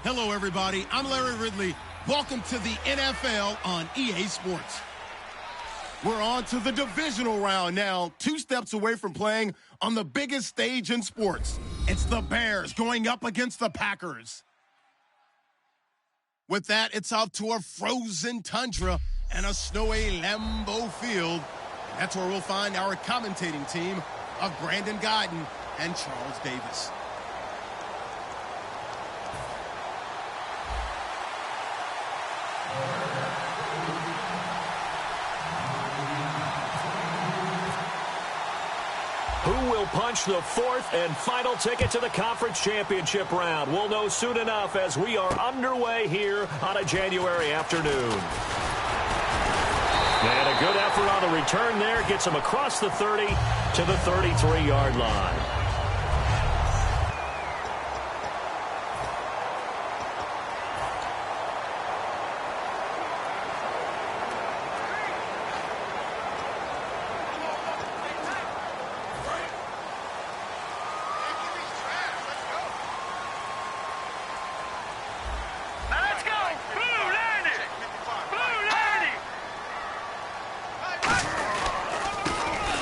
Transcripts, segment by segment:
Hello, everybody. I'm Larry Ridley. Welcome to the NFL on EA Sports. We're on to the divisional round now, 2 steps away from playing on the biggest stage in sports. It's the Bears going up against the Packers. With that, it's out to a frozen tundra and a snowy Lambeau Field. That's where we'll find our commentating team of Brandon Guyton and Charles Davis. Who will punch the 4th and final ticket to the conference championship round? We'll know soon enough as we are underway here on a January afternoon. And a good effort on the return there. Gets him across the 30 to the 33-yard line.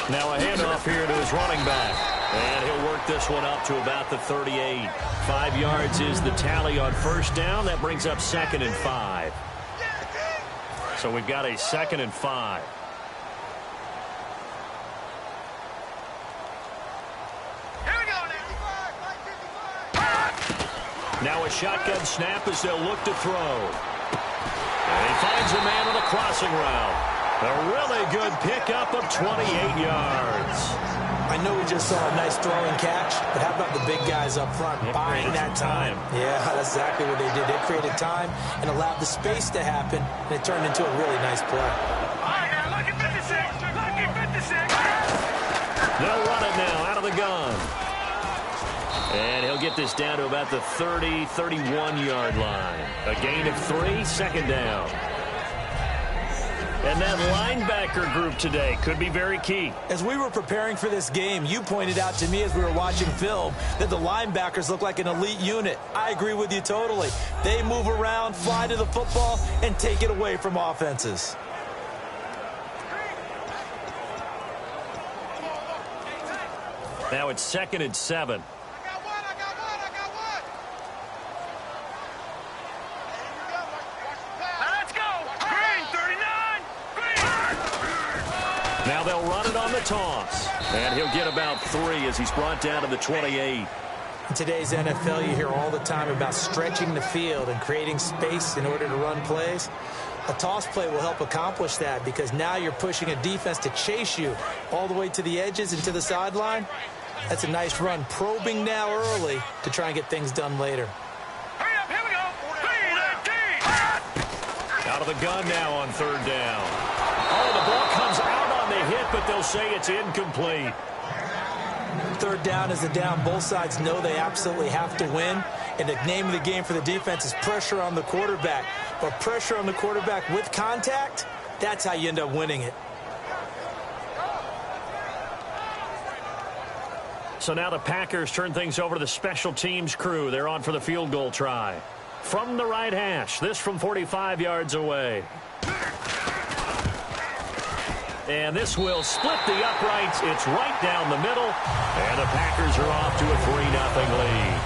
Now a handoff here to his running back. And he'll work this one up to about the 38. 5 yards is the tally on first down. That brings up 2nd and 5. So we've got a 2nd and 5. Here we go. Now a shotgun snap as they'll look to throw. And he finds a man on the crossing route. A really good pickup of 28 yards. I know we just saw a nice throwing catch, but how about the big guys up front buying that time? Yeah, that's exactly what they did. They created time and allowed the space to happen, and it turned into a really nice play. All right, now look at 56. Look at 56. They'll run it now out of the gun. And he'll get this down to about the 30, 31-yard line. A gain of 3, 2nd down. And that linebacker group today could be very key. As we were preparing for this game, you pointed out to me as we were watching film that the linebackers look like an elite unit. I agree with you totally. They move around, fly to the football, and take it away from offenses. Now it's 2nd and 7. Now they'll run it on the toss. And he'll get about 3 as he's brought down to the 28. In today's NFL, you hear all the time about stretching the field and creating space in order to run plays. A toss play will help accomplish that because now you're pushing a defense to chase you all the way to the edges and to the sideline. That's a nice run, probing now early to try and get things done later. Hurry up, here we go. 3-19. Out of the gun now on 3rd down. Oh, the ball comes out on the hit, but they'll say it's incomplete. 3rd down is a down. Both sides know they absolutely have to win. And the name of the game for the defense is pressure on the quarterback. But pressure on the quarterback with contact, that's how you end up winning it. So now the Packers turn things over to the special teams crew. They're on for the field goal try. From the right hash, this from 45 yards away. And this will split the uprights. It's right down the middle. And the Packers are off to a 3-0 lead.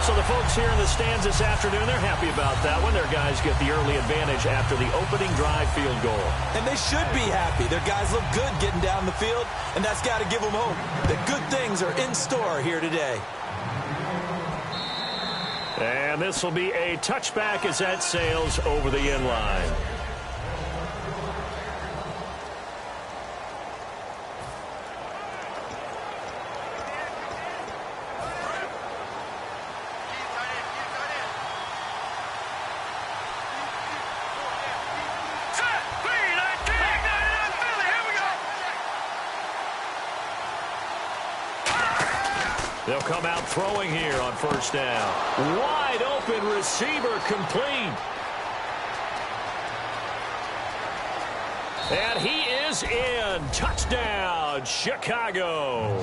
So the folks here in the stands this afternoon, they're happy about that one. Their guys get the early advantage after the opening drive field goal. And they should be happy. Their guys look good getting down the field, and that's got to give them hope that good things are in store here today. And this will be a touchback as that sails over the end line. They'll come out throwing here on 1st down. Wide open receiver complete. And he is in. Touchdown, Chicago.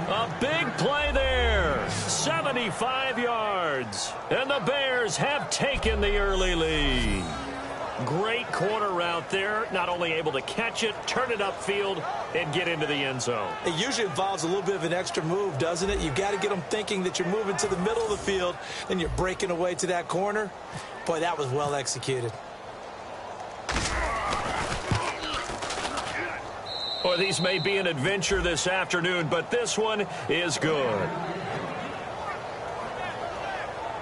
A big play there. 75 yards. And the Bears have taken the early lead. Great corner route there. Not only able to catch it, turn it upfield, and get into the end zone. It usually involves a little bit of an extra move, doesn't it? You've got to get them thinking that you're moving to the middle of the field and you're breaking away to that corner. Boy, that was well executed. Boy, these may be an adventure this afternoon, but this one is good.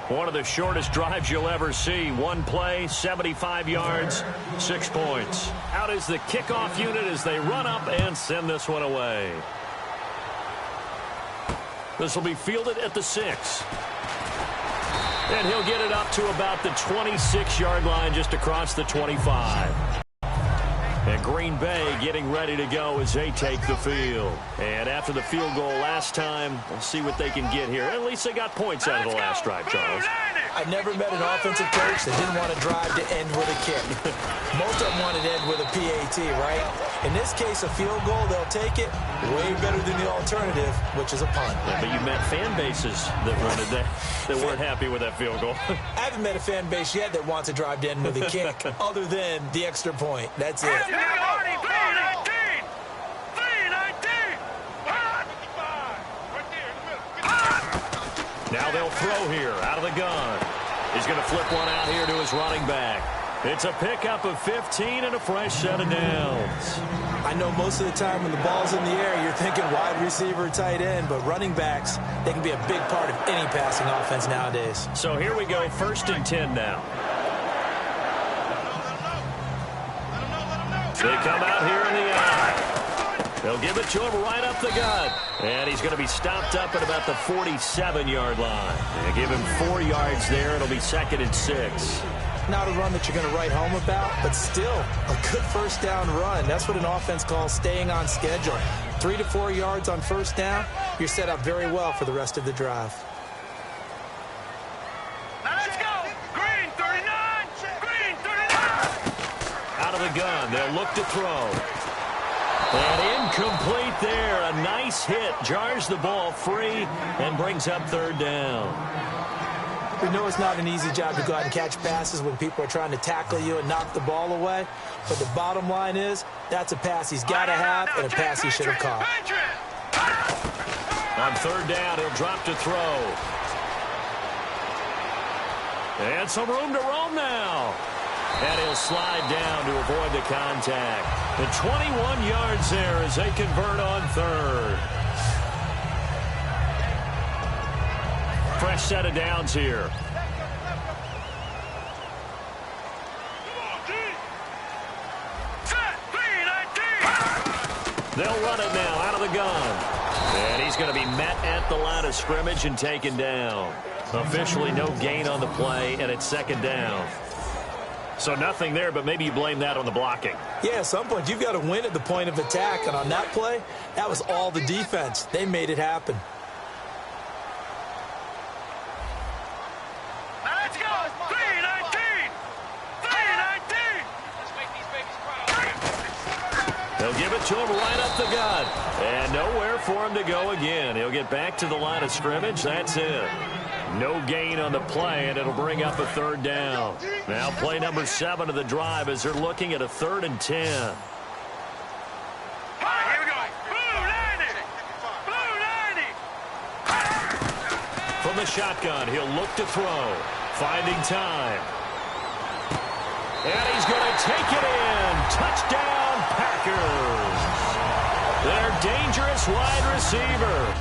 One of the shortest drives you'll ever see. One play, 75 yards, 6 points. Out is the kickoff unit as they run up and send this one away. This will be fielded at the 6. And he'll get it up to about the 26-yard line, just across the 25. And Green Bay getting ready to go as they take the field. And after the field goal last time, we'll see what they can get here. At least they got points out of the last drive, Charles. I never met an offensive coach that didn't want to drive to end with a kick. Most of them wanted to end with a PAT, right? In this case, a field goal, they'll take it way better than the alternative, which is a punt. Yeah, but you met fan bases that wanted that weren't happy with that field goal. I haven't met a fan base yet that wants to drive to end with a kick other than the extra point. That's it. Now they'll throw here out of the gun. He's going to flip one out here to his running back. It's a pickup of 15 and a fresh set of downs. I know most of the time when the ball's in the air, you're thinking wide receiver, tight end, but running backs, they can be a big part of any passing offense nowadays. So here we go, 1st and 10 now. They come out here in the eye. They'll give it to him right up the gut. And he's going to be stopped up at about the 47-yard line. They give him 4 yards there. It'll be 2nd and 6. Not a run that you're going to write home about, but still a good first down run. That's what an offense calls staying on schedule. 3 to 4 yards on first down, you're set up very well for the rest of the drive. Now let's go. Green 39. Green 39. Out of the gun. They'll look to throw. And incomplete there. A nice hit. Jars the ball free and brings up 3rd down. We know it's not an easy job to go out and catch passes when people are trying to tackle you and knock the ball away. But the bottom line is, that's a pass he's got to have and a pass he should have caught. On 3rd down, he'll drop to throw. And some room to roam now. And he'll slide down to avoid the contact. The 21 yards there as they convert on 3rd. Fresh set of downs here. They'll run it now out of the gun. And he's going to be met at the line of scrimmage and taken down. Officially no gain on the play, and it's 2nd down. So nothing there, but maybe you blame that on the blocking. Yeah, at some point you've got to win at the point of attack. And on that play, that was all the defense. They made it happen. They'll give it to him right up the gut. And nowhere for him to go again. He'll get back to the line of scrimmage. That's it. No gain on the play, and it'll bring up a 3rd down. Now play number 7 of the drive as they're looking at a 3rd and 10. Here we go. Blue 90. Blue 90. From the shotgun, he'll look to throw. Finding time. And he's going to take it in. Touchdown, Packers. Their dangerous wide receiver.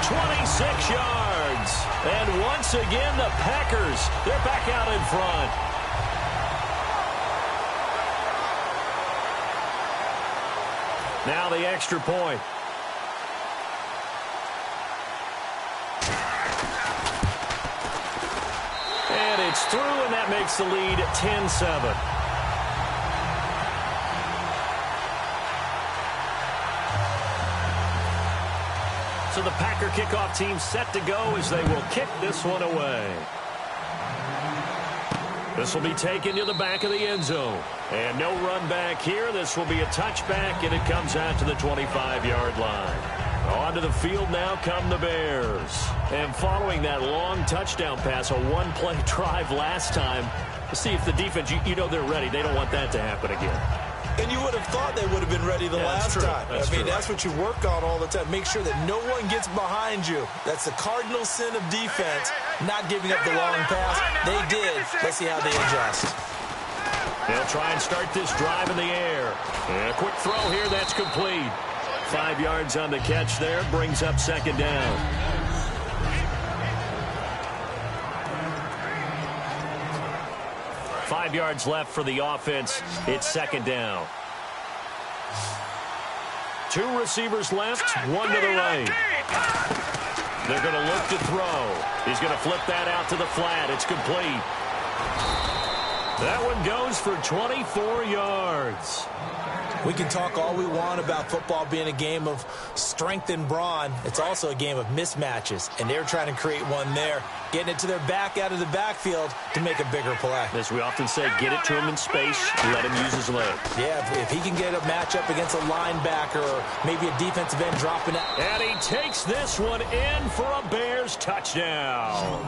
.26 yards. And once again, the Packers, they're back out in front. Now the extra point. And it's through, and that makes the lead 10-7. So the Packer kickoff team set to go as they will kick this one away. This will be taken to the back of the end zone. And no run back here. This will be a touchback, and it comes out to the 25-yard line. Onto the field now come the Bears. And following that long touchdown pass, a one-play drive last time, to see if the defense, you know they're ready. They don't want that to happen again. And you would have thought they would have been ready the last time. That's what you work on all the time. Make sure that no one gets behind you. That's the cardinal sin of defense, not giving up the long pass. They did. Let's see how they adjust. They'll try and start this drive in the air. And a quick throw here. That's complete. 5 yards on the catch there. Brings up second down. Five yards left for the offense. It's second down. 2 receivers left, one to the right. They're going to look to throw. He's going to flip that out to the flat. It's complete. That one goes for 24 yards. We can talk all we want about football being a game of strength and brawn. It's also a game of mismatches, and they're trying to create one there, getting it to their back out of the backfield to make a bigger play. As we often say, get it to him in space, let him use his legs. Yeah, if he can get a matchup against a linebacker or maybe a defensive end dropping it. And he takes this one in for a Bears touchdown.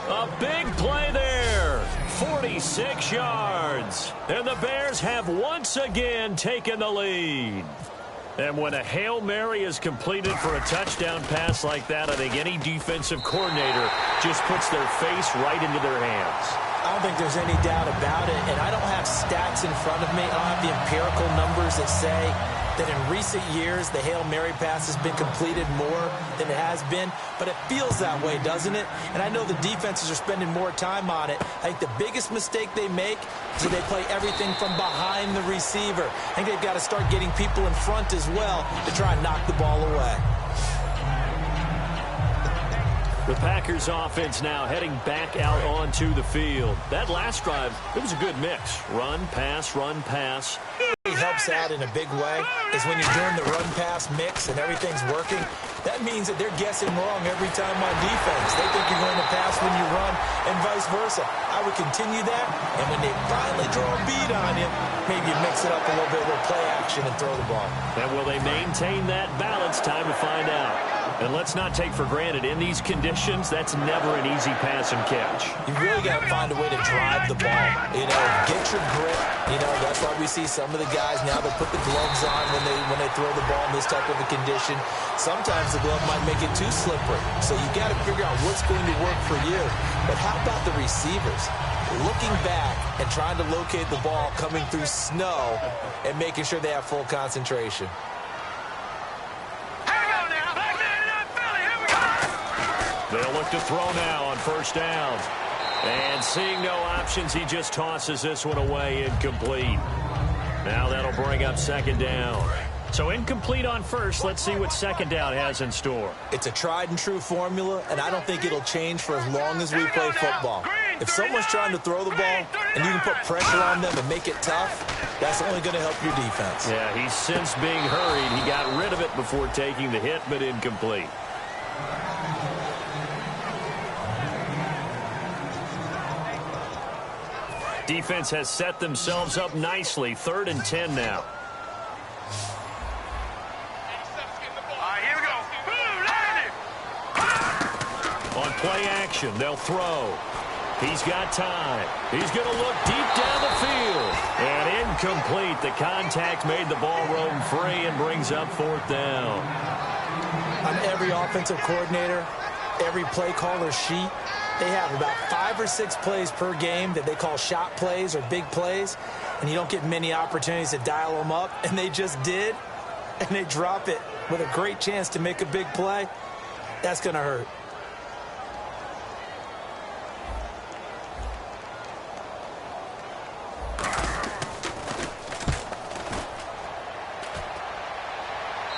A big play there. 46 yards. And the Bears have once again taken the lead. And when a Hail Mary is completed for a touchdown pass like that, I think any defensive coordinator just puts their face right into their hands. I don't think there's any doubt about it. And I don't have stats in front of me. I don't have the empirical numbers that say that in recent years the Hail Mary pass has been completed more than it has been. But it feels that way, doesn't it? And I know the defenses are spending more time on it. I think the biggest mistake they make is that they play everything from behind the receiver. I think they've got to start getting people in front as well to try and knock the ball away. The Packers offense now heading back out onto the field. That last drive, it was a good mix. Run, pass, run, pass. It helps out in a big way is when you're doing the run-pass mix and everything's working. That means that they're guessing wrong every time on defense. They think you're going to pass when you run and vice versa. I would continue that, and when they finally draw a beat on you, maybe you mix it up a little bit, a little play action and throw the ball. And will they maintain that balance? Time to find out. And let's not take for granted, in these conditions, that's never an easy pass and catch. You really got to find a way to drive the ball. You know, get your grip. You know, that's why we see some of the guys now that put the gloves on when they throw the ball in this type of a condition. Sometimes the glove might make it too slippery. So you got to figure out what's going to work for you. But how about the receivers? Looking back and trying to locate the ball coming through snow and making sure they have full concentration. They'll look to throw now on first down. And seeing no options, he just tosses this one away, incomplete. Now that'll bring up second down. So incomplete on first. Let's see what second down has in store. It's a tried and true formula, and I don't think it'll change for as long as we play football. If someone's trying to throw the ball and you can put pressure on them and make it tough, that's only going to help your defense. Yeah, he's since being hurried. He got rid of it before taking the hit, but incomplete. Defense has set themselves up nicely. 3rd and 10 now. Here we go. On play action, they'll throw. He's got time. He's going to look deep down the field. And incomplete. The contact made the ball roam free and brings up 4th down. On every offensive coordinator, every play caller sheet, they have about 5 or 6 plays per game that they call shot plays or big plays, and you don't get many opportunities to dial them up, and they just did, and they drop it with a great chance to make a big play. That's going to hurt.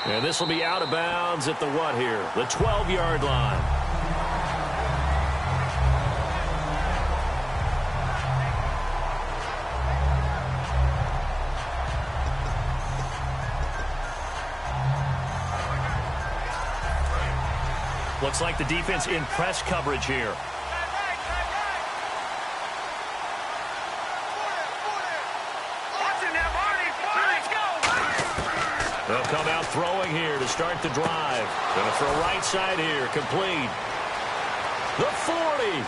And this will be out of bounds at the what here? The 12-yard line. Looks like the defense in press coverage here. They'll come out throwing here to start the drive. Going to throw right side here, complete. The 40,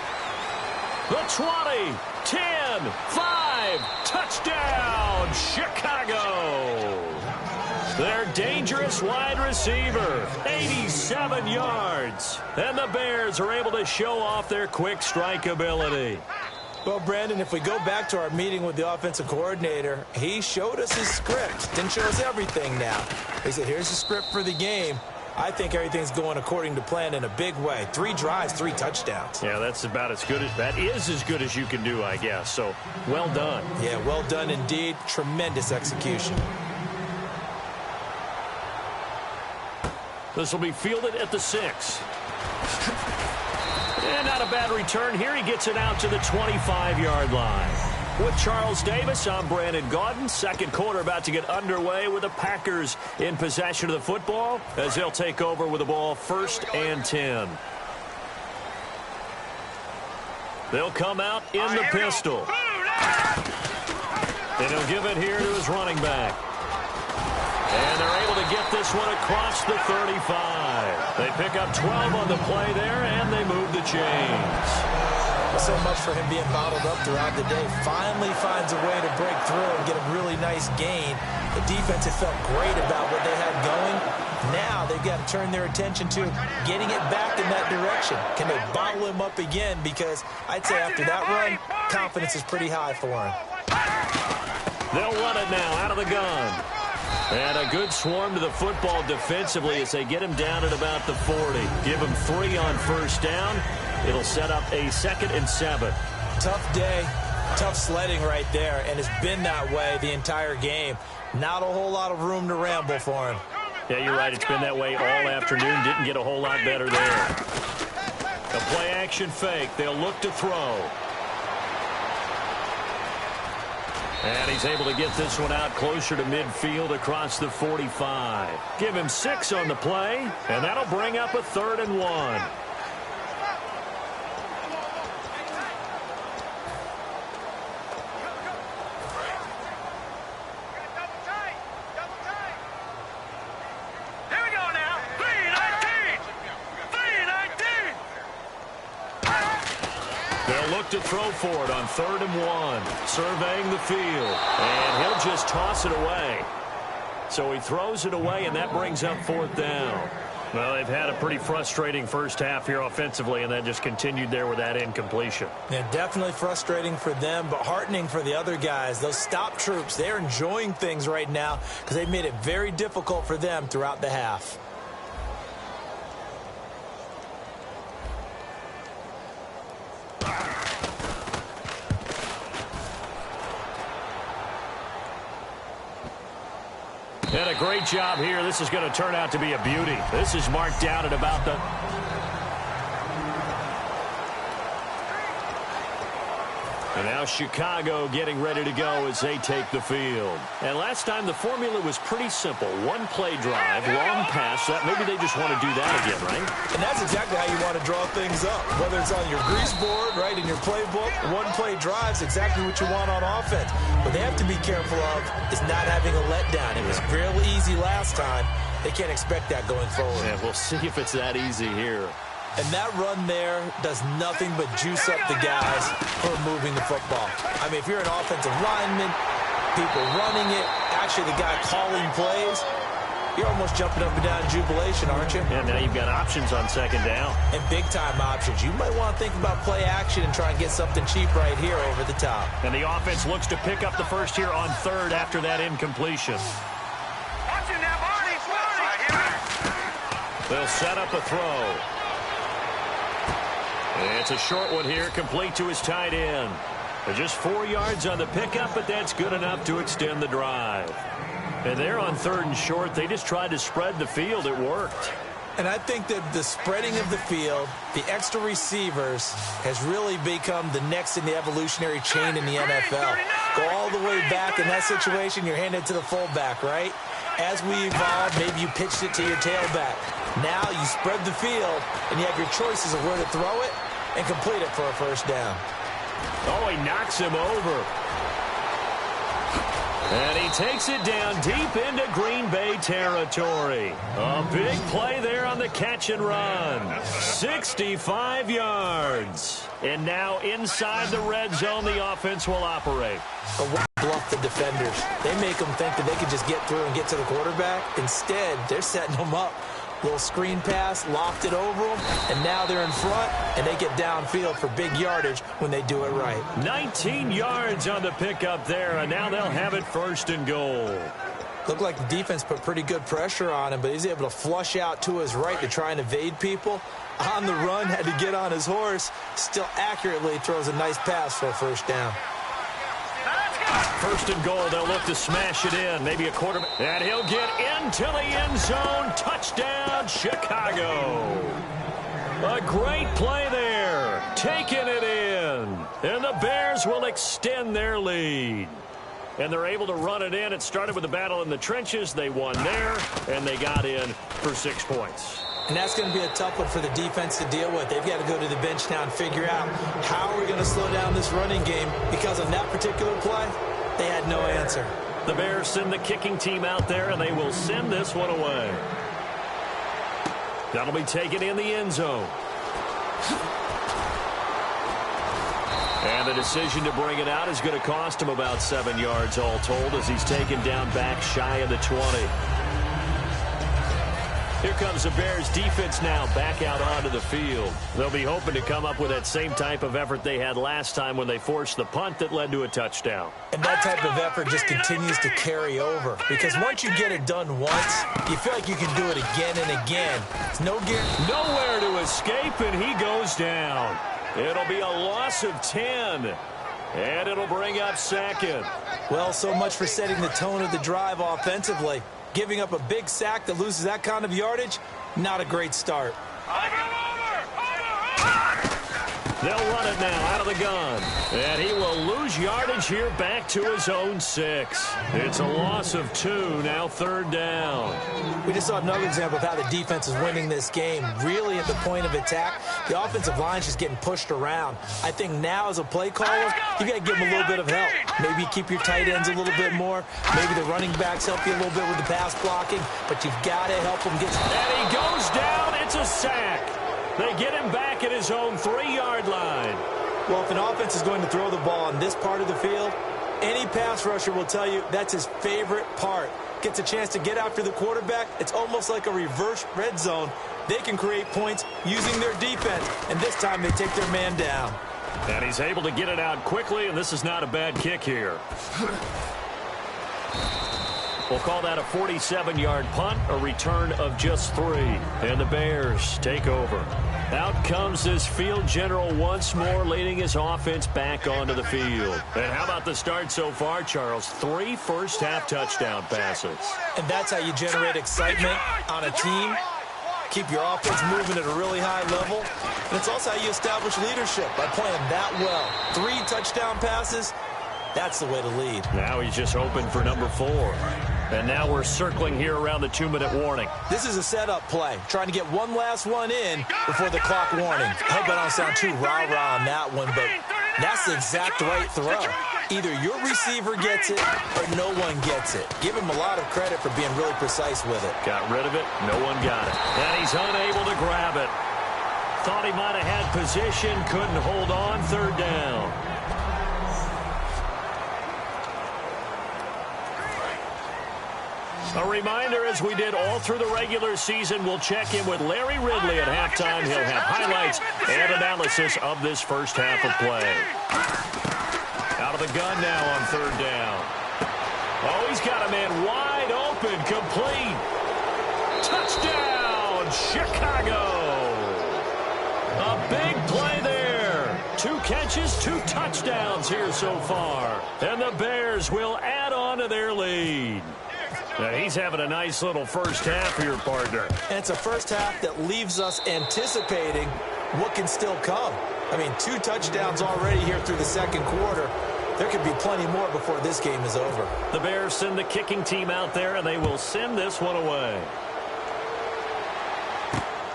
the 20, 10, 5, touchdown, Chicago. Their dangerous wide receiver, 87 yards. And the Bears are able to show off their quick strike ability. Well, Brandon, if we go back to our meeting with the offensive coordinator, he showed us his script. Didn't show us everything now. He said, here's the script for the game. I think everything's going according to plan in a big way. 3 drives, 3 touchdowns. Yeah, that's about as good as that is as good as you can do, I guess. So, well done. Yeah, well done indeed. Tremendous execution. This will be fielded at the 6. And not a bad return here. He gets it out to the 25-yard line. With Charles Davis, I'm Brandon Gaudin. Second quarter about to get underway with the Packers in possession of the football as they'll take over with the ball 1st and 10. They'll come out in the pistol. And he'll give it here to his running back. And they're able to get this one across the 35. They pick up 12 on the play there, and they move the chains. So much for him being bottled up throughout the day. Finally finds a way to break through and get a really nice gain. The defense had felt great about what they had going. Now they've got to turn their attention to getting it back in that direction. Can they bottle him up again? Because I'd say after that run, confidence is pretty high for him. They'll run it now out of the gun. And a good swarm to the football defensively as they get him down at about the 40. Give him 3 on 1st down. It'll set up a 2nd and 7. Tough day, tough sledding right there, and it's been that way the entire game. Not a whole lot of room to ramble for him. Yeah, you're right. It's been that way all afternoon. Didn't get a whole lot better there. A play-action fake. They'll look to throw. And he's able to get this one out closer to midfield across the 45. Give him 6 on the play, and that'll bring up a 3rd and 1. To throw for it on 3rd and 1. Surveying the field. And he'll just toss it away. So he throws it away, and that brings up 4th down. Well, they've had a pretty frustrating first half here offensively, and that just continued there with that incompletion. Yeah, definitely frustrating for them, but heartening for the other guys. Those stop troops, they're enjoying things right now because they've made it very difficult for them throughout the half. And a great job here. This is going to turn out to be a beauty. This is marked down at about the... And now Chicago getting ready to go as they take the field. And last time the formula was pretty simple. 1 play drive, long pass. That maybe they just want to do that again, right? And that's exactly how you want to draw things up. Whether it's on your grease board, right, in your playbook, 1 play drive is exactly what you want on offense. What they have to be careful of is not having a letdown. It was real easy last time. They can't expect that going forward. Yeah, we'll see if it's that easy here. And that run there does nothing but juice up the guys for moving the football. I mean, if you're an offensive lineman, people running it, actually the guy calling plays, you're almost jumping up and down in jubilation, aren't you? And now you've got options on 2nd down. And big-time options. You might want to think about play action and try and get something cheap right here over the top. And the offense looks to pick up the first here on 3rd after that incompletion. They'll set up a throw. It's a short one here, complete to his tight end. Just 4 yards on the pickup, but that's good enough to extend the drive. And they're on 3rd and short. They just tried to spread the field. It worked. And I think that the spreading of the field, the extra receivers, has really become the next in the evolutionary chain in the NFL. Go all the way back in that situation, you're handed to the fullback, right? As we evolve, maybe you pitched it to your tailback. Now you spread the field, and you have your choices of where to throw it and complete it for a first down. Oh, he knocks him over. And he takes it down deep into Green Bay territory. A big play there on the catch and run. 65 yards. And now inside the red zone, the offense will operate. Bluff the defenders. They make them think that they can just get through and get to the quarterback. Instead, they're setting them up. Little screen pass, lofted over them, and now they're in front, and they get downfield for big yardage when they do it right. 19 yards on the pickup there, and now they'll have it first and goal. Looked like the defense put pretty good pressure on him, but he's able to flush out to his right to try and evade people. On the run, had to get on his horse, still accurately throws a nice pass for a first down. First and goal, they'll look to smash it in. Maybe a quarterback. And he'll get into the end zone. Touchdown, Chicago. A great play there. Taking it in. And the Bears will extend their lead. And they're able to run it in. It started with a battle in the trenches. They won there, and they got in for 6 points. And that's going to be a tough one for the defense to deal with. They've got to go to the bench now and figure out how are we going to slow down this running game, because on that particular play, they had no answer. The Bears send the kicking team out there, and they will send this one away. That'll be taken in the end zone. And the decision to bring it out is going to cost him about 7 yards all told, as he's taken down back shy of the 20. Here comes the Bears defense now back out onto the field. They'll be hoping to come up with that same type of effort they had last time when they forced the punt that led to a touchdown. And that type of effort just continues to carry over, because once you get it done once, you feel like you can do it again and again. It's no guarantee. Nowhere to escape, and he goes down. It'll be a loss of 10, and it'll bring up second. Well, so much for setting the tone of the drive offensively. Giving up a big sack that loses that kind of yardage, not a great start. They'll run it now out of the gun. And he will lose yardage here back to his own 6. It's a loss of 2, now third down. We just saw another example of how the defense is winning this game. Really at the point of attack, the offensive line's just getting pushed around. I think now as a play caller, you've got to give them a little bit of help. Maybe you keep your tight ends a little bit more. Maybe the running backs help you a little bit with the pass blocking. But you've got to help them get... And he goes down. It's a sack. They get him back at his own 3-yard line. Well, if an offense is going to throw the ball on this part of the field, any pass rusher will tell you that's his favorite part. Gets a chance to get after the quarterback. It's almost like a reverse red zone. They can create points using their defense, and this time they take their man down. And he's able to get it out quickly, and this is not a bad kick here. We'll call that a 47-yard punt, a return of just 3. And the Bears take over. Out comes this field general once more, leading his offense back onto the field. And how about the start so far, Charles? 3 first-half touchdown passes. And that's how you generate excitement on a team. Keep your offense moving at a really high level. And it's also how you establish leadership, by playing that well. 3 touchdown passes, that's the way to lead. Now he's just hoping for number 4. And now we're circling here around the 2-minute warning. This is a setup play, trying to get one last one in before the clock warning. I hope I don't sound too rah-rah on that one, but that's the exact right throw. Either your receiver gets it or no one gets it. Give him a lot of credit for being really precise with it. Got rid of it. No one got it. And he's unable to grab it. Thought he might have had position. Couldn't hold on. Third down. A reminder, as we did all through the regular season, we'll check in with Larry Ridley at halftime. He'll have highlights and analysis of this first half of play. Out of the gun now on third down. Oh, he's got a man wide open, complete. Touchdown, Chicago. A big play there. 2 catches, 2 touchdowns here so far. And the Bears will add on to their lead. He's having a nice little first half here, partner. And it's a first half that leaves us anticipating what can still come. I mean, 2 touchdowns already here through the second quarter. There could be plenty more before this game is over. The Bears send the kicking team out there, and they will send this one away.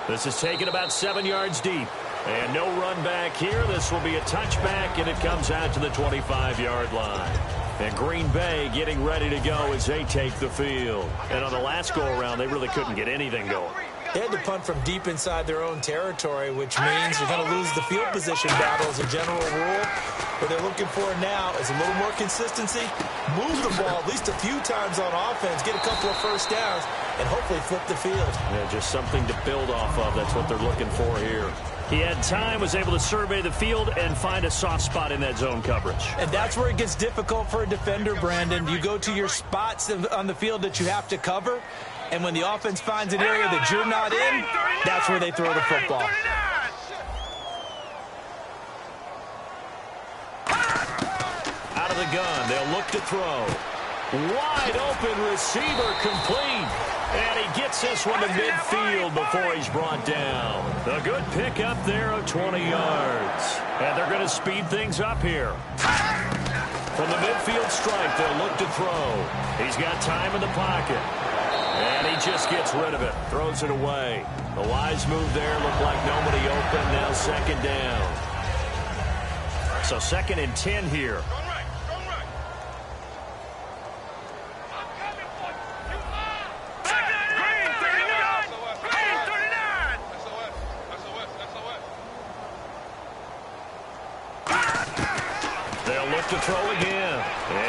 This is taken about 7 yards deep. And no run back here. This will be a touchback, and it comes out to the 25-yard line. And Green Bay getting ready to go as they take the field. And on the last go-around, they really couldn't get anything going. They had to punt from deep inside their own territory, which means you're going to lose the field position battle as a general rule. What they're looking for now is a little more consistency, move the ball at least a few times on offense, get a couple of first downs, and hopefully flip the field. Yeah, just something to build off of. That's what they're looking for here. He had time, was able to survey the field and find a soft spot in that zone coverage. And that's where it gets difficult for a defender, Brandon. You go to your spots on the field that you have to cover, and when the offense finds an area that you're not in, that's where they throw the football. Out of the gun, they'll look to throw. Wide open receiver complete. And he gets this one to midfield before he's brought down. A good pickup there of 20 yards. And they're going to speed things up here. From the midfield stripe, they'll look to throw. He's got time in the pocket. And he just gets rid of it. Throws it away. The wise move there. Looked like nobody open. Now second down. So 2nd and 10 here. To throw again.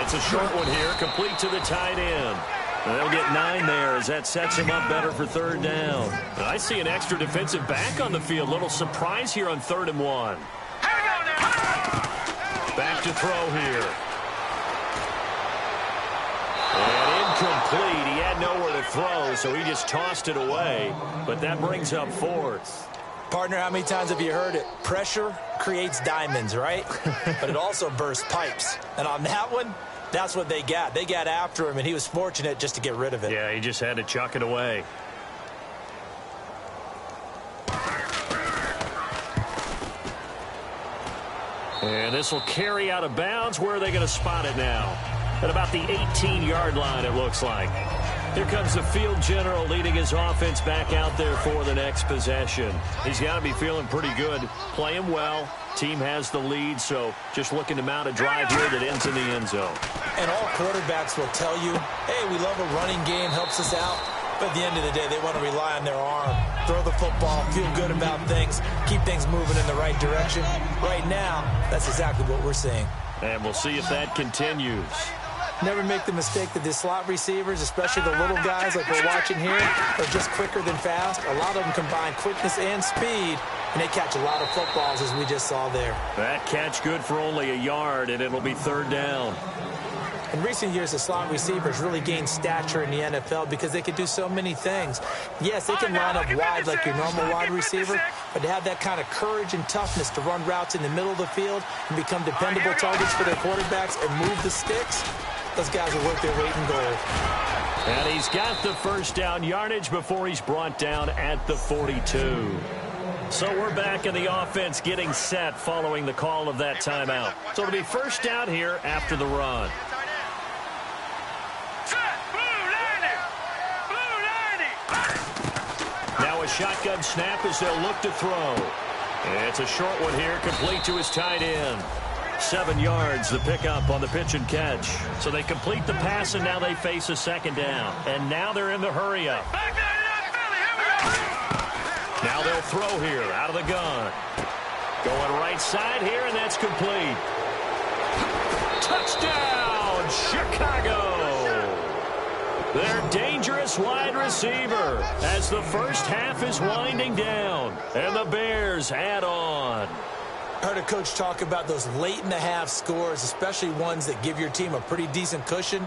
It's a short one here, complete to the tight end. And they'll get 9 there as that sets him up better for 3rd down. And I see an extra defensive back on the field. Little surprise here on 3rd and 1. Back to throw here. And incomplete. He had nowhere to throw, so he just tossed it away. But that brings up 4th. Partner, how many times have you heard it? Pressure creates diamonds, right? But it also bursts pipes. And on that one, that's what they got. They got after him, and he was fortunate just to get rid of it. Yeah, he just had to chuck it away. And this will carry out of bounds. Where are they going to spot it now? At about the 18-yard line, it looks like. Here comes the field general leading his offense back out there for the next possession. He's got to be feeling pretty good, playing well. Team has the lead, so just looking to mount a drive here that ends in the end zone. And all quarterbacks will tell you, hey, we love a running game, helps us out. But at the end of the day, they want to rely on their arm, throw the football, feel good about things, keep things moving in the right direction. Right now, that's exactly what we're seeing. And we'll see if that continues. Never make the mistake that the slot receivers, especially the little guys like we're watching here, are just quicker than fast. A lot of them combine quickness and speed, and they catch a lot of footballs, as we just saw there. That catch good for only a yard, and it'll be 3rd down. In recent years, the slot receivers really gained stature in the NFL because they can do so many things. Yes, they can line up wide like your normal wide receiver, but to have that kind of courage and toughness to run routes in the middle of the field and become dependable targets for their quarterbacks and move the sticks, those guys are worth their weight in gold. And he's got the first down yardage before he's brought down at the 42. So we're back in the offense getting set following the call of that timeout. So it'll be first down here after the run. Now a shotgun snap as they'll look to throw. It's a short one here, complete to his tight end. 7 yards, the pickup on the pitch and catch. So they complete the pass, and now they face a 2nd down. And now they're in the hurry-up. Now they'll throw here, out of the gun. Going right side here, and that's complete. Touchdown, Chicago! Their dangerous wide receiver as the first half is winding down. And the Bears add on. I heard a coach talk about those late-in-the-half scores, especially ones that give your team a pretty decent cushion.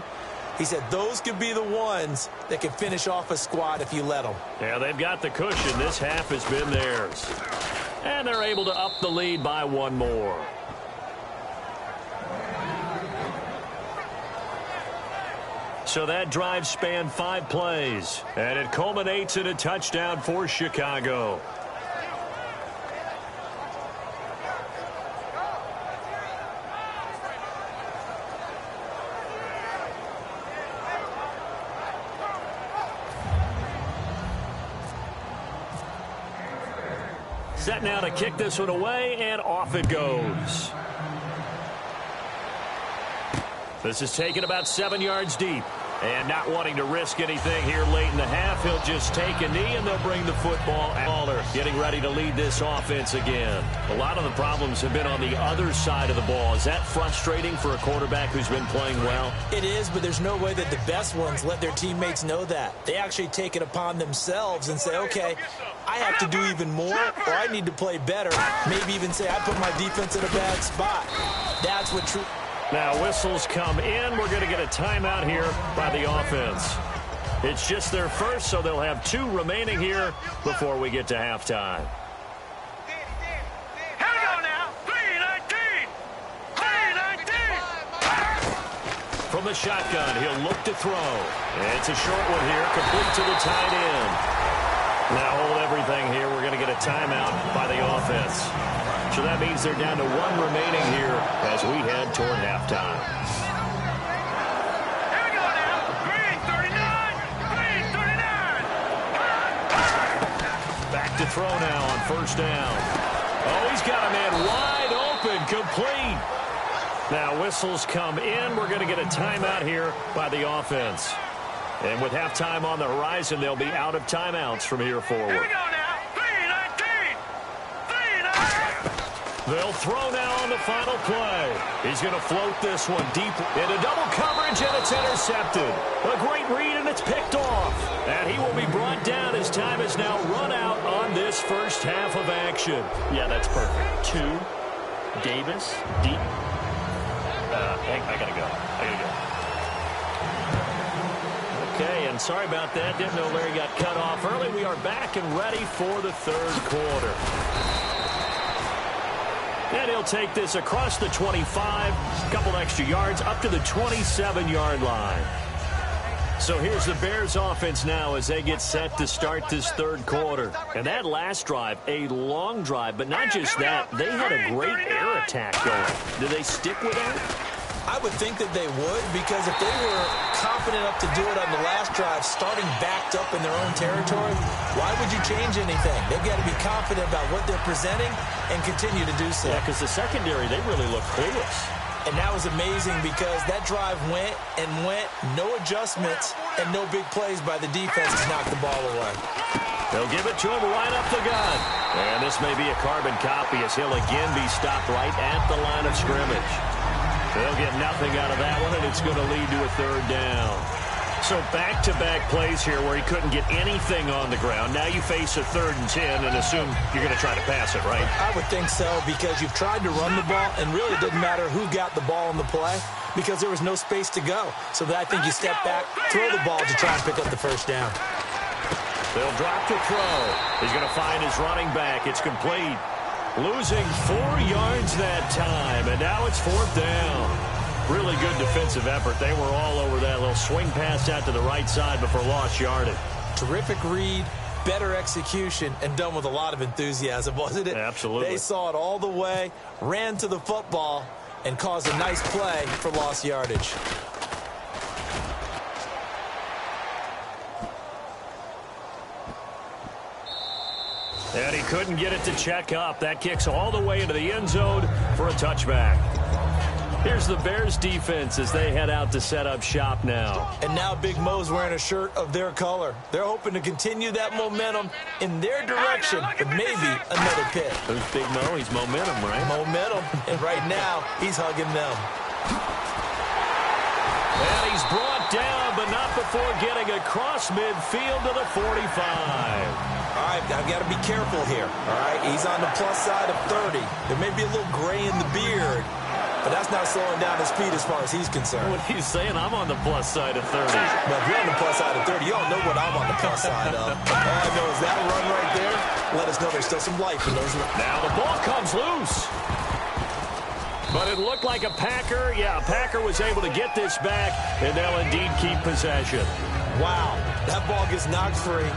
He said those could be the ones that can finish off a squad if you let them. Yeah, they've got the cushion. This half has been theirs. And they're able to up the lead by 1 more. So that drive spanned 5 plays, and it culminates in a touchdown for Chicago. Set now to kick this one away, and off it goes. This is taken about 7 yards deep. And not wanting to risk anything here late in the half, he'll just take a knee, and they'll bring the football out. Getting ready to lead this offense again. A lot of the problems have been on the other side of the ball. Is that frustrating for a quarterback who's been playing well? It is, but there's no way that the best ones let their teammates know that. They actually take it upon themselves and say, okay, I have to do even more, or I need to play better. Maybe even say, I put my defense in a bad spot. That's what true... Now whistles come in. We're going to get a timeout here by the offense. It's just their first, so they'll have 2 remaining here before we get to halftime. Here we go now. 3-19. 3-19. From the shotgun, he'll look to throw. It's a short one here, complete to the tight end. Now hold everything here. We're going to get a timeout by the offense. So that means they're down to 1 remaining here as we head toward halftime. Here we go now. Green 39. Green 39. Back to throw now on first down. Oh, he's got a man wide open, complete. Now whistles come in. We're going to get a timeout here by the offense. And with halftime on the horizon, they'll be out of timeouts from here forward. Here we go now. 3-19. 3-19. They'll throw now on the final play. He's going to float this one deep into double coverage, and it's intercepted. A great read, and it's picked off. And he will be brought down as time is now run out on this first half of action. Yeah, that's perfect. 2, Davis, deep. I got to go. Okay, and sorry about that. Didn't know Larry got cut off early. We are back and ready for the third quarter. And he'll take this across the 25, a couple extra yards, up to the 27-yard line. So here's the Bears offense now as they get set to start this third quarter. And that last drive, a long drive, but not just that, they had a great air attack going. Do they stick with that? I would think that they would, because if they were confident enough to do it on the last drive, starting backed up in their own territory, why would you change anything? They've got to be confident about what they're presenting and continue to do so. Yeah, because the secondary, they really look clueless. And that was amazing because that drive went and went, no adjustments, and no big plays by the defense to knock the ball away. They'll give it to him right up the gun. And this may be a carbon copy as he'll again be stopped right at the line of scrimmage. They'll get nothing out of that one, and it's going to lead to a third down. So back-to-back plays here where he couldn't get anything on the ground. Now you face a 3rd and 10 and assume you're going to try to pass it, right? I would think so, because you've tried to run the ball, and really it didn't matter who got the ball in the play because there was no space to go. So I think you step back, throw the ball to try and pick up the first down. They'll drop to throw. He's going to find his running back. It's complete. Losing 4 yards that time, and now it's 4th down. Really good defensive effort. They were all over that little swing pass out to the right side before lost yardage. Terrific read, better execution, and done with a lot of enthusiasm, wasn't it? Absolutely. They saw it all the way, ran to the football, and caused a nice play for lost yardage. And he couldn't get it to check up. That kicks all the way into the end zone for a touchback. Here's the Bears defense as they head out to set up shop now. And now Big Mo's wearing a shirt of their color. They're hoping to continue that momentum in their direction, but maybe another pick. Who's Big Mo? He's momentum, right? Momentum. And right now, he's hugging them. And he's brought down, but not before getting across midfield to the 45. All right, I've got to be careful here. All right, he's on the plus side of 30. There may be a little gray in the beard, but that's not slowing down his speed as far as he's concerned. What he's saying, I'm on the plus side of 30. But if you're on the plus side of 30, you don't know what I'm on the plus side of. All I know is that run right there, let us know there's still some life in those runs. Now the ball comes loose. But it looked like a Packer was able to get this back, and they'll indeed keep possession. Wow, that ball gets knocked free,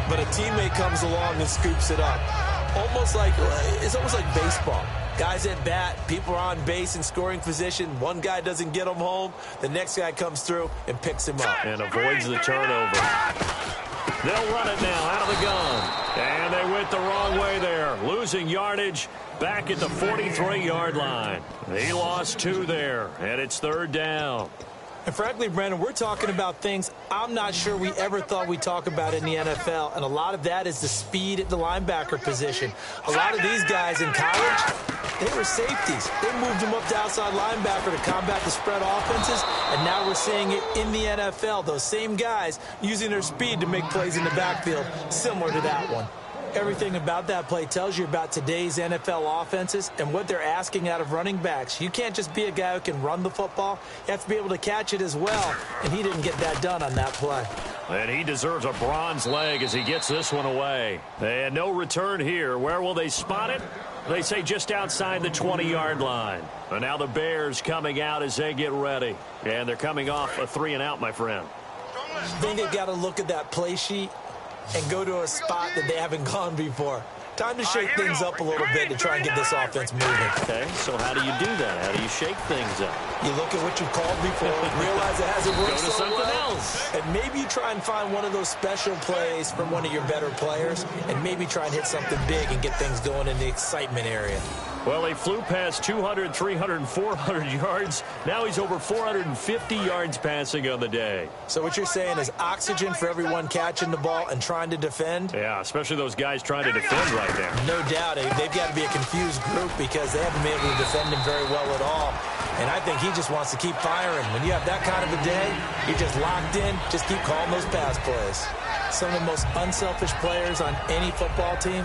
but a teammate comes along and scoops it up. It's almost like baseball. Guys at bat, people are on base in scoring position. One guy doesn't get him home. The next guy comes through and picks him up. And avoids the turnover. They'll run it now out of the gun. And they went the wrong way there. Losing yardage back at the 43-yard line. He lost 2 there, and it's 3rd down. And frankly, Brandon, we're talking about things I'm not sure we ever thought we'd talk about in the NFL, and a lot of that is the speed at the linebacker position. A lot of these guys in college, they were safeties. They moved them up to outside linebacker to combat the spread offenses, and now we're seeing it in the NFL. Those same guys using their speed to make plays in the backfield, similar to that one. Everything about that play tells you about today's NFL offenses and what they're asking out of running backs. You can't just be a guy who can run the football. You have to be able to catch it as well, and he didn't get that done on that play. And he deserves a bronze leg as he gets this one away. And no return here. Where will they spot it? They say just outside the 20-yard line. And now the Bears coming out as they get ready. And they're coming off a 3-and-out, my friend. I think they've got to look at that play sheet and go to a spot that they haven't gone before. Time to shake things up a little bit to try and get this offense moving. Okay, so how do you do that? How do you shake things up? You look at what you've called before, realize it hasn't worked Go to something else. And maybe you try and find one of those special plays from one of your better players, and maybe try and hit something big and get things going in the excitement area. Well, he flew past 200, 300, and 400 yards. Now he's over 450 yards passing on the day. So what you're saying is oxygen for everyone catching the ball and trying to defend? Yeah, especially those guys trying to defend right there. No doubt. They've got to be a confused group because they haven't been able to defend him very well at all. And I think he just wants to keep firing. When you have that kind of a day, you're just locked in. Just keep calling those pass plays. Some of the most unselfish players on any football team,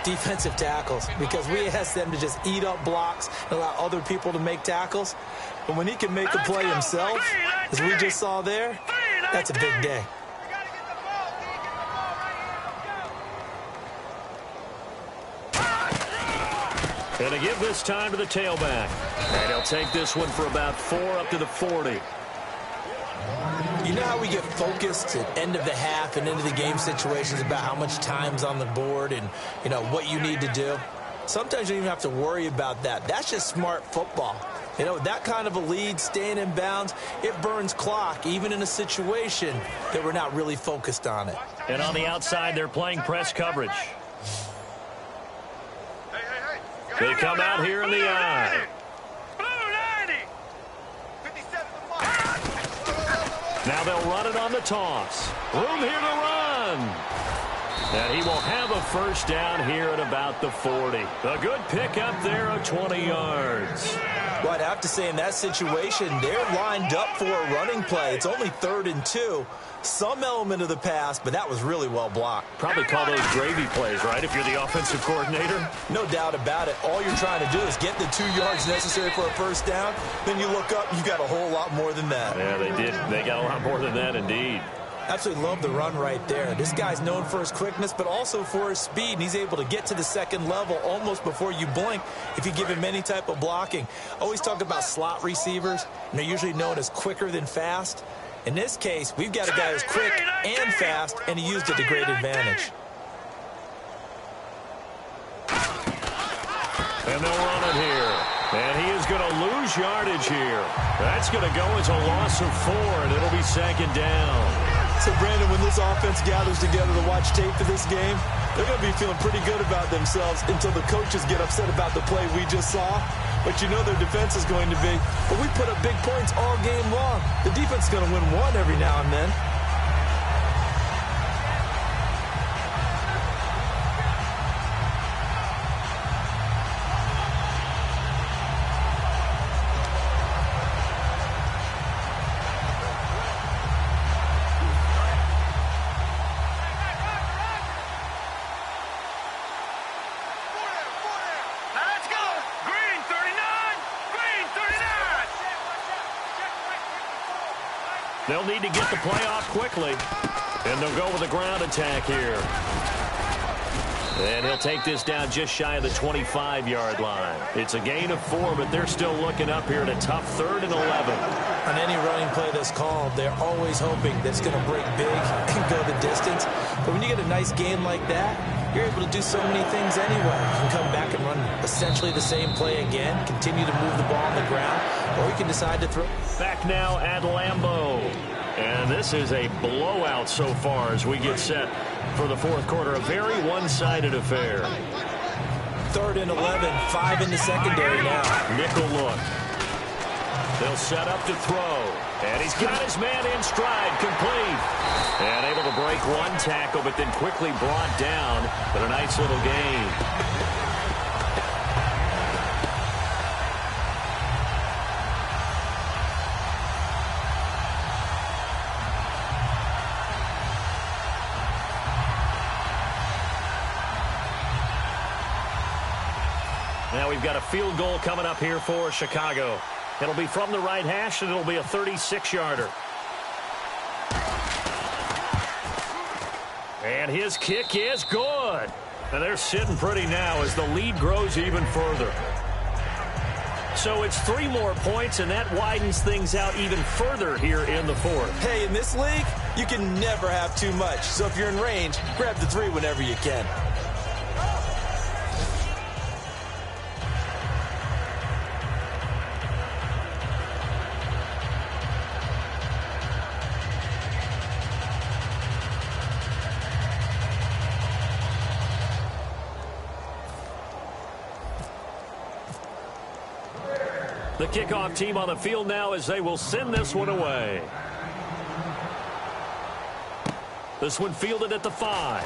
defensive tackles, because we ask them to just eat up blocks and allow other people to make tackles. But when he can make a play himself, as we just saw there, that's a big day. And to give this time to the tailback. And he'll take this one for about 4 up to the 40. You know how we get focused at end of the half and into the game situations about how much time's on the board and, you know, what you need to do? Sometimes you don't even have to worry about that. That's just smart football. You know, that kind of a lead, staying in bounds, it burns clock, even in a situation that we're not really focused on it. And on the outside, they're playing press coverage. They come out here in the eye. Now they'll run it on the toss. Room here to run. And he will have a first down here at about the 40. A good pickup there of 20 yards. Well, I'd have to say in that situation, they're lined up for a running play. It's only 3rd and 2. Some element of the pass, but that was really well blocked. Probably call those gravy plays, right, if you're the offensive coordinator? No doubt about it. All you're trying to do is get the 2 yards necessary for a first down. Then you look up, you got a whole lot more than that. Yeah, they did. They got a lot more than that, indeed. Absolutely love the run right there. This guy's known for his quickness, but also for his speed. And he's able to get to the second level almost before you blink if you give him any type of blocking. Always talk about slot receivers, and they're usually known as quicker than fast. In this case, we've got a guy who's quick and fast, and he used it to great advantage. And they'll run it here. And he is going to lose yardage here. That's going to go as a loss of 4, and it'll be 2nd down. So, Brandon, when this offense gathers together to watch tape for this game, they're going to be feeling pretty good about themselves until the coaches get upset about the play we just saw. But you know their defense is going to be, but we put up big points all game long. The defense is going to win one every now and then. They'll need to get the play off quickly, and they'll go with a ground attack here. And he'll take this down just shy of the 25-yard line. It's a gain of 4, but they're still looking up here at a tough 3rd and 11. On any running play that's called, they're always hoping that it's going to break big and go the distance. But when you get a nice game like that, you're able to do so many things anyway. You can come back and run essentially the same play again, continue to move the ball on the ground, or you can decide to throw. Back now at Lambeau. And this is a blowout so far as we get set for the 4th quarter. A very one-sided affair. 3rd and 11, 5 in the secondary now. Nickel look. They'll set up to throw. And he's got his man in stride, complete. And able to break one tackle, but then quickly brought down. But a nice little gain. Now we've got a field goal coming up here for Chicago. It'll be from the right hash, and it'll be a 36-yarder. And his kick is good. And they're sitting pretty now as the lead grows even further. So it's 3 more points, and that widens things out even further here in the 4th. Hey, in this league, you can never have too much. So if you're in range, grab the 3 whenever you can. The kickoff team on the field now as they will send this one away. This one fielded at the 5.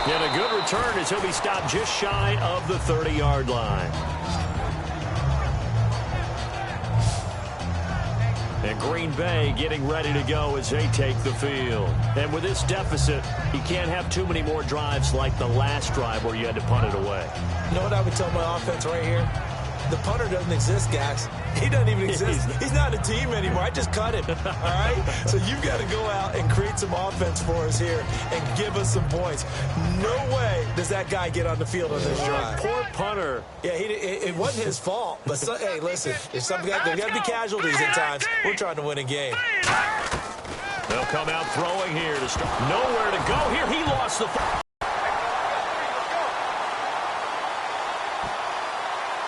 And a good return as he'll be stopped just shy of the 30-yard line. And Green Bay getting ready to go as they take the field. And with this deficit, you can't have too many more drives like the last drive where you had to punt it away. You know what I would tell my offense right here? The punter doesn't exist, guys. He doesn't even exist. He's not a team anymore. I just cut him, all right? So you've got to go out and create some offense for us here and give us some points. No way does that guy get on the field on this drive. Poor punter. Yeah, it wasn't his fault. But, hey, listen, there's got to be casualties at times. We're trying to win a game. They'll come out throwing here to start. Nowhere to go here. He lost the football.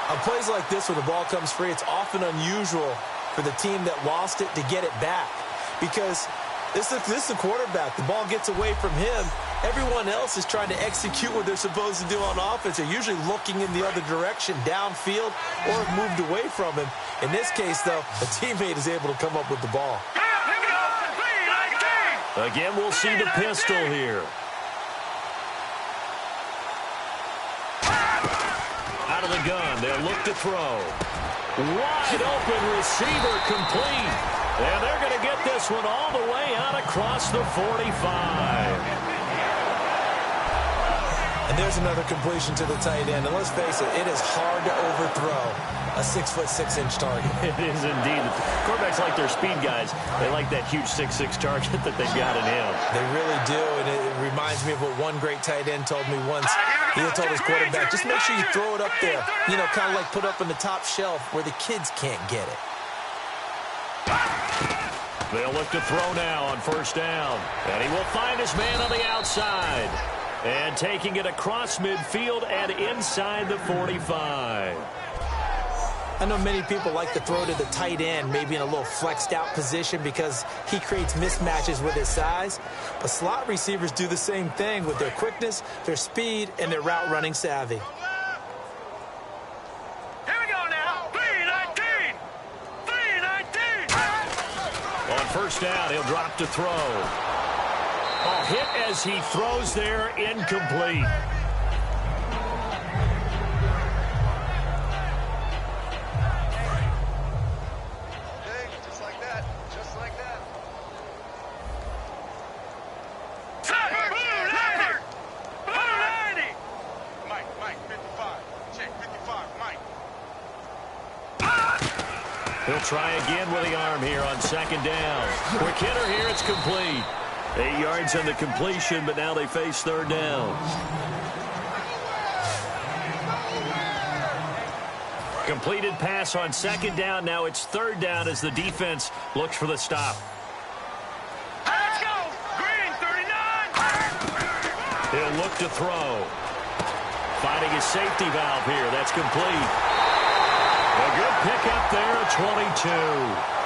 On plays like this where the ball comes free, it's often unusual for the team that lost it to get it back. Because this is the quarterback. The ball gets away from him. Everyone else is trying to execute what they're supposed to do on offense. They're usually looking in the other direction, downfield, or have moved away from him. In this case, though, a teammate is able to come up with the ball. Again, we'll see the pistol here. Out of the gun, they'll look to throw. Wide open receiver complete. And they're going to get this one all the way out across the 45. And there's another completion to the tight end. And let's face it, it is hard to overthrow a 6'6" target. It is indeed. Quarterbacks like their speed guys. They like that huge 6'6" target that they've got in him. They really do, and it reminds me of what one great tight end told me once. He had told his quarterback, just make sure you throw it up there. You know, kind of like put up on the top shelf where the kids can't get it. They'll look to throw now on first down. And he will find his man on the outside. And taking it across midfield and inside the 45. I know many people like to throw to the tight end, maybe in a little flexed out position because he creates mismatches with his size. But slot receivers do the same thing with their quickness, their speed, and their route running savvy. Here we go now. 3-19. 3-19. On first down, he'll drop to throw. Oh, hit as he throws there, incomplete. Just like that. Just like that. Blue 90. Mike, 55. Check, 55, Mike. He'll try again with the arm here on second down. Quick hitter here, it's complete. 8 yards on the completion, but now they face third down. Completed pass on second down. Now it's third down as the defense looks for the stop. Let's go. Green, 39. He'll look to throw. Finding his safety valve here. That's complete. A good pickup there at 22.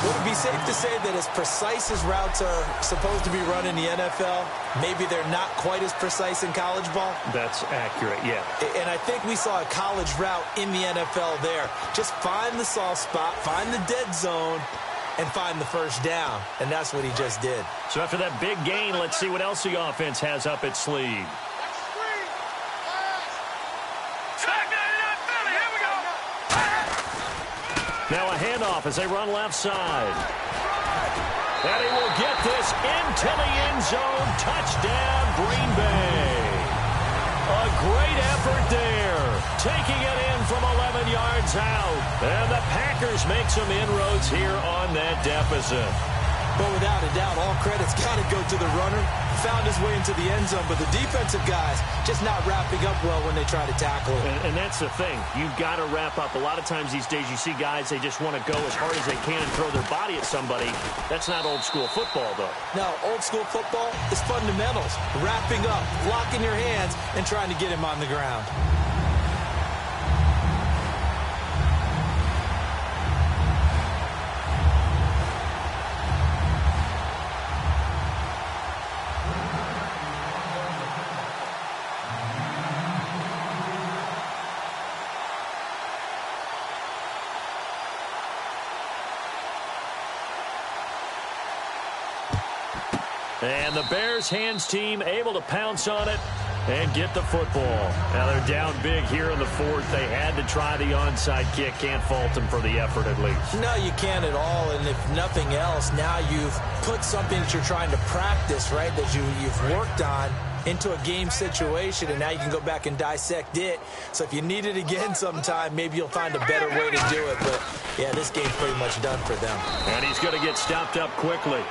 Would it be safe to say that as precise as routes are supposed to be run in the NFL, maybe they're not quite as precise in college ball? That's accurate, yeah. And I think we saw a college route in the NFL there. Just find the soft spot, find the dead zone, and find the first down. And that's what he just did. So after that big gain, let's see what else the offense has up its sleeve. Now a handoff as they run left side. And he will get this into the end zone. Touchdown, Green Bay. A great effort there. Taking it in from 11 yards out. And the Packers make some inroads here on that deficit. But without a doubt, all credit's got to go to the runner. Found his way into the end zone, but the defensive guys just not wrapping up well when they try to tackle him. And that's the thing. You've got to wrap up. A lot of times these days you see guys, they just want to go as hard as they can and throw their body at somebody. That's not old school football, though. No, old school football is fundamentals. Wrapping up, locking your hands, and trying to get him on the ground. And the Bears hands team able to pounce on it and get the football. Now they're down big here in the fourth. They had to try the onside kick. Can't fault them for the effort at least. No, you can't at all. And if nothing else, now you've put something that you're trying to practice, right, that you've worked on into a game situation, and now you can go back and dissect it. So if you need it again sometime, maybe you'll find a better way to do it. But, yeah, this game's pretty much done for them. And he's going to get stopped up quickly.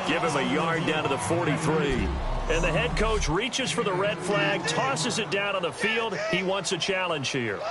Give him a yard down to the 43. And the head coach reaches for the red flag, tosses it down on the field. He wants a challenge here.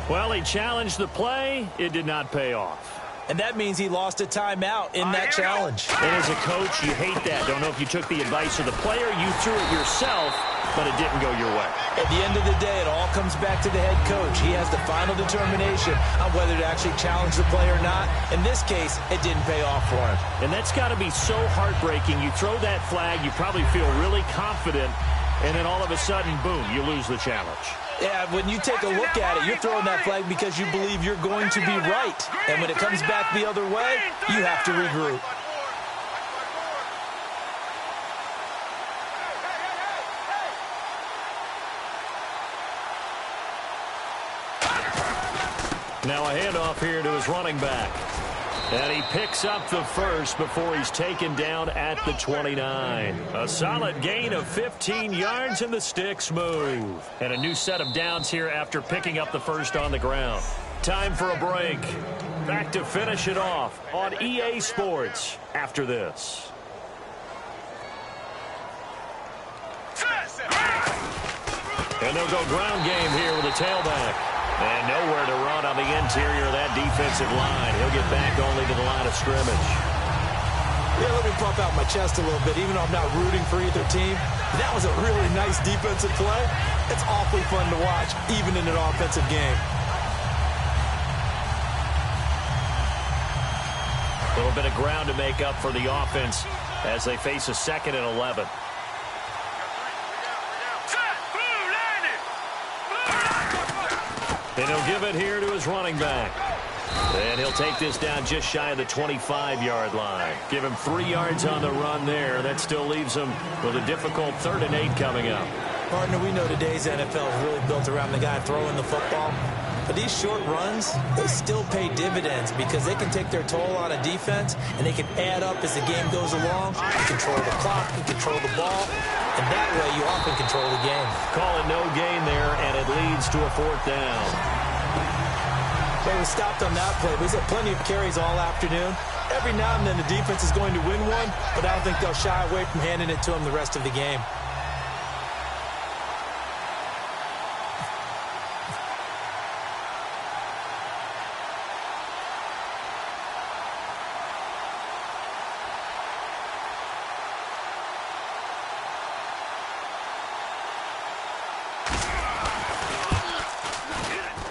Well, he challenged the play. It did not pay off. And that means he lost a timeout in that challenge. And as a coach, you hate that. Don't know if you took the advice of the player, you threw it yourself, but it didn't go your way. At the end of the day, it all comes back to the head coach. He has the final determination on whether to actually challenge the play or not. In this case, it didn't pay off for him. And that's got to be so heartbreaking. You throw that flag, you probably feel really confident, and then all of a sudden, boom, you lose the challenge. Yeah, when you take a look at it, you're throwing that flag because you believe you're going to be right. And when it comes back the other way, you have to regroup. Now a handoff here to his running back. And he picks up the first before he's taken down at the 29. A solid gain of 15 yards, and the sticks move. And a new set of downs here after picking up the first on the ground. Time for a break. Back to finish it off on EA Sports after this. And they'll go ground game here with a tailback. And nowhere to run on the interior of that defensive line. He'll get back only to the line of scrimmage. Yeah, let me pump out my chest a little bit, even though I'm not rooting for either team. That was a really nice defensive play. It's awfully fun to watch, even in an offensive game. A little bit of ground to make up for the offense as they face a 2nd and 11. And he'll give it here to his running back. And he'll take this down just shy of the 25-yard line. Give him 3 yards on the run there. That still leaves him with a difficult 3rd and 8 coming up. Partner, we know today's NFL is really built around the guy throwing the football. But these short runs, they still pay dividends because they can take their toll on a defense, and they can add up as the game goes along. You control the clock, you control the ball, and that way you often control the game. Calling no gain there, and it leads to a 4th down. They were stopped on that play. We've had plenty of carries all afternoon. Every now and then the defense is going to win one, but I don't think they'll shy away from handing it to them the rest of the game.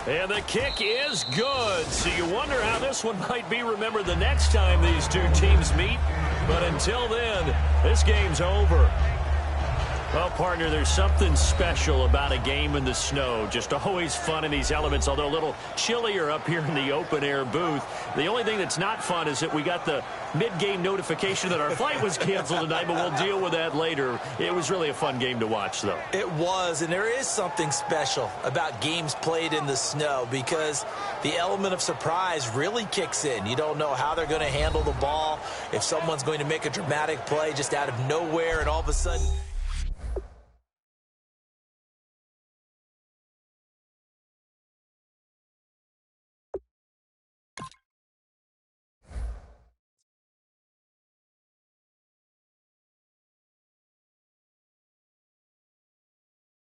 And the kick is good. So you wonder how this one might be remembered the next time these two teams meet. But until then, this game's over. Well, partner, there's something special about a game in the snow. Just always fun in these elements, although a little chillier up here in the open-air booth. The only thing that's not fun is that we got the mid-game notification that our flight was canceled tonight, but we'll deal with that later. It was really a fun game to watch, though. It was, and there is something special about games played in the snow because the element of surprise really kicks in. You don't know how they're going to handle the ball, if someone's going to make a dramatic play just out of nowhere, and all of a sudden